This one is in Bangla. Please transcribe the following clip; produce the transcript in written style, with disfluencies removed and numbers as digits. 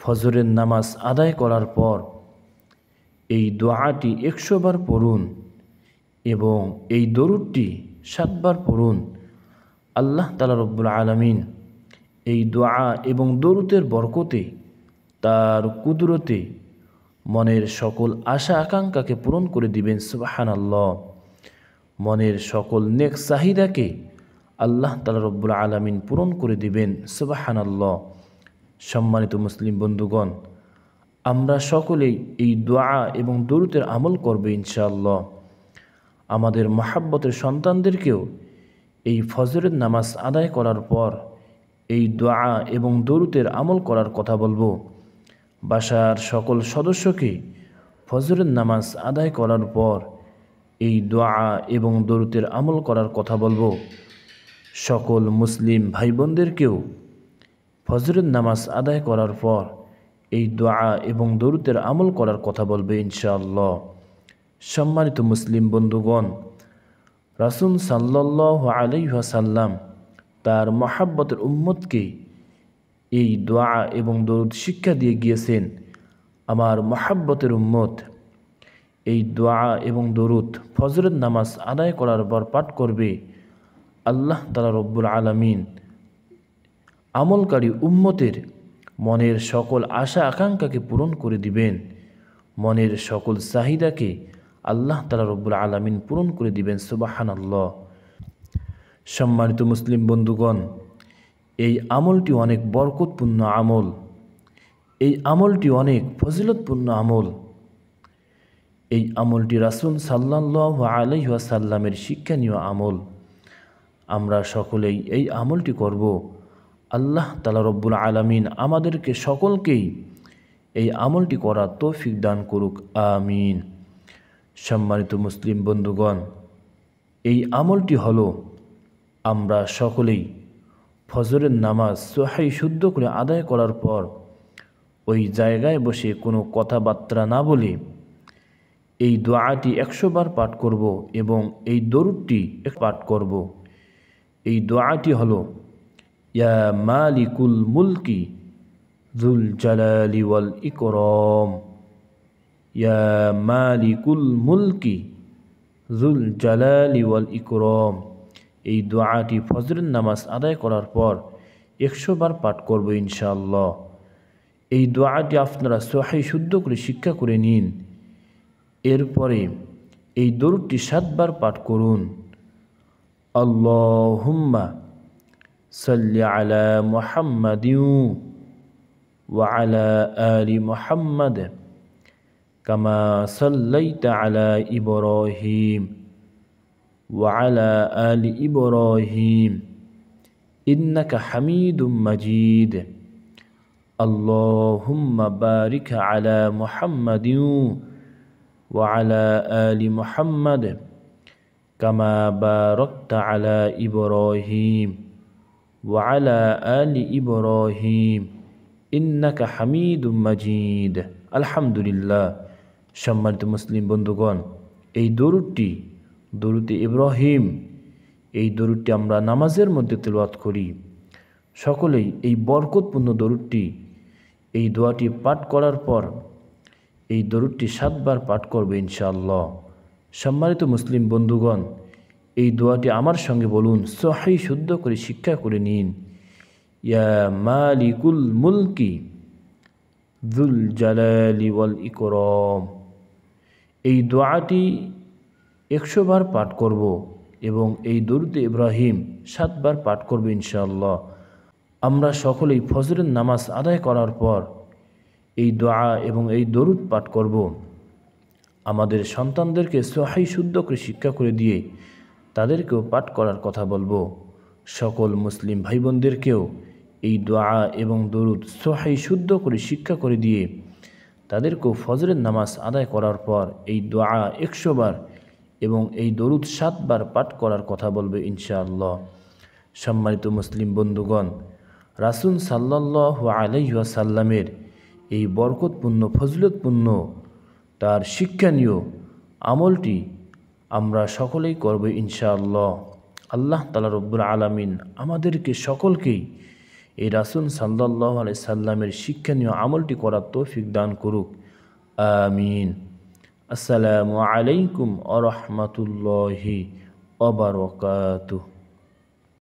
ফজরের নামাজ আদায় করার পর এই দোয়াটি 100 বার পড়ুন এবং এই দরুদটি 7 বার পড়ুন। আল্লাহ তাআলা রব্বুল আলামিন এই দোয়া এবং দরুদের বরকতে, তার কুদরতে মনের সকল আশা আকাঙ্ক্ষাকে পূরণ করে দিবেন। সুবহানাল্লাহ। মনের সকল নেক চাহিদাকে আল্লাহ তাআলা রব্বুল আলামিন পূরণ করে দিবেন। সুবহানাল্লাহ। সম্মানিত মুসলিম বন্ধুগণ, আমরা সকলেই এই দোয়া এবং দরুদের আমল করব ইনশাআল্লাহ। আমাদের মহাব্বতের সন্তানদেরকেও এই ফজরের নামাজ আদায় করার পর এই দোয়া এবং দরুদের আমল করার কথা বলবো। বাসার সকল সদস্যকে ফজরের নামাজ আদায় করার পর এই দোয়া এবং দরুদের আমল করার কথা বলবো। সকল মুসলিম ভাই বোনদেরকেও ফজরের নামাজ আদায় করার পর এই দোয়া এবং দরুদের আমল করার কথা বলবে ইনশাআল্লাহ। সম্মানিত মুসলিম বন্ধুগণ, রাসূল সাল্লাল্লাহু আলাইহি ওয়াসাল্লাম তার মহাব্বতের উম্মতকে এই দোয়া এবং দরুদ শিক্ষা দিয়ে গিয়েছেন। আমার মহাব্বতের উম্মত এই দোয়া এবং দরুদ ফজরের নামাজ আদায় করার পর পাঠ করবে। আল্লাহ তাআলা রব্বুল আলামিন আমলকারী উম্মতের মনের সকল আশা আকাঙ্ক্ষাকে পূরণ করে দিবেন। মনের সকল চাহিদাকে আল্লাহ তাআলা রব্বুল আলামিন পূরণ করে দিবেন। সুবহানাল্লাহ। সম্মানিত মুসলিম বন্ধুগণ, এই আমলটি অনেক বরকতপূর্ণ আমল, এই আমলটি অনেক ফজিলতপূর্ণ আমল। এই আমলটি রাসূল সাল্লাল্লাহু আলাইহি ওয়াসাল্লামের শিক্ষণীয় আমল। আমরা সকলেই এই আমলটি করব। আল্লাহ তাআলা রব্বুল আলামিন আমাদেরকে সকলকেই এই আমলটি করার তৌফিক দান করুক, আমিন। সম্মানিত মুসলিম বন্ধুগণ, এই আমলটি হলো আমরা সকলেই ফজরের নামাজ সহি শুদ্ধ করে আদায় করার পর ওই জায়গায় বসে কোনো কথাবার্তা না বলে এই দোয়াটি 100 বার পাঠ করব এবং এই দরুদটি পাঠ করব। এই দোয়াটি হলো, ইয়া মালিকুল মুলকি যুল জালালি ওয়াল ইকরাম, ইয়া মালিকুল মুলকি যুল জালালি ওয়াল ইকরাম। এই দোয়াটি ফজরের নামাজ আদায় করার পর 100 বার পাঠ করব ইনশাআল্লাহ। এই দোয়াটি আপনারা সহি শুদ্ধ করে শিক্ষা করে নিন। এরপরে এই দরুদটি 7 বার পাঠ করুন। আল্লাহুম্মা সাল্লি আলা মুহাম্মাদিন ওয়া আলা আলি মুহাম্মাদ কামা সাল্লাইতা আলা ইব্রাহিম ওয়া আলা আলি ইব্রাহিম ইন্নাকা হামিদুম মাজিদ। আল্লাহুম্মা বারিক আলা মুহাম্মাদিন ওয়া আলা আলি মুহাম্মাদ কামা বারাকতা আলা ইব্রাহিম ওয়া আলা আলি ইব্রাহিম ইন্নাকা হামিদুম মাজিদ। আলহামদুলিল্লাহ। সম্মানিত মুসলিম বন্ধুগণ, এই দরুদটি দরুদে ইব্রাহিম, এই দরুদটি আমরা নামাজের মধ্যে তেলাওয়াত করি। সকলেই এই বরকতপূর্ণ দরুদটি, এই দোয়াটি পাঠ করার পর এই দরুদটি 7 বার পাঠ করবে ইনশাআল্লাহ। সম্মানিত মুসলিম বন্ধুগণ, এই দোয়াটি আমার সঙ্গে বলুন, সহি শুদ্ধ করে শিক্ষা করে নিন। ইয়া মালিকুল মুলকি যুল জালালি ওয়াল ইকরাম। এই দোয়াটি 100 বার পাঠ করব এবং এই দরুদে ইব্রাহিম 7 বার পাঠ করব ইনশাআল্লাহ। আমরা সকলেই ফজরের নামাজ আদায় করার পর এই দোয়া এবং এই দরুদ পাঠ করব। আমাদের সন্তানদেরকে সহি শুদ্ধ করে শিক্ষা করে দিয়ে তাদেরকেও পাঠ করার কথা বলবো। সকল মুসলিম ভাই বোনদেরকেও এই দোয়া এবং দরুদ সহি শুদ্ধ করে শিক্ষা করে দিয়ে তাদেরকেও ফজরের নামাজ আদায় করার পর এই দোয়া 100 বার এবং এই দরুদ 7 বার পাঠ করার কথা বলবে ইনশাআল্লাহ। সম্মানিত মুসলিম বন্ধুগণ, রাসূল সাল্লাল্লাহু আলাইহি ওয়াসাল্লামের এই বরকতপূর্ণ ফজিলতপূর্ণ তার শিক্ষণীয় আমলটি আমরা সকলেই করব ইনশাআল্লাহ। আল্লাহ তাআলা রব্বুল আলামিন আমাদেরকে সকলকেই এই রাসূল সাল্লাল্লাহু আলাইহি সাল্লামের শিক্ষণীয় আমলটি করার তৌফিক দান করুক। আমিন। আসসালামু আলাইকুম ওয়া রাহমাতুল্লাহি ওয়া বারাকাতুহু।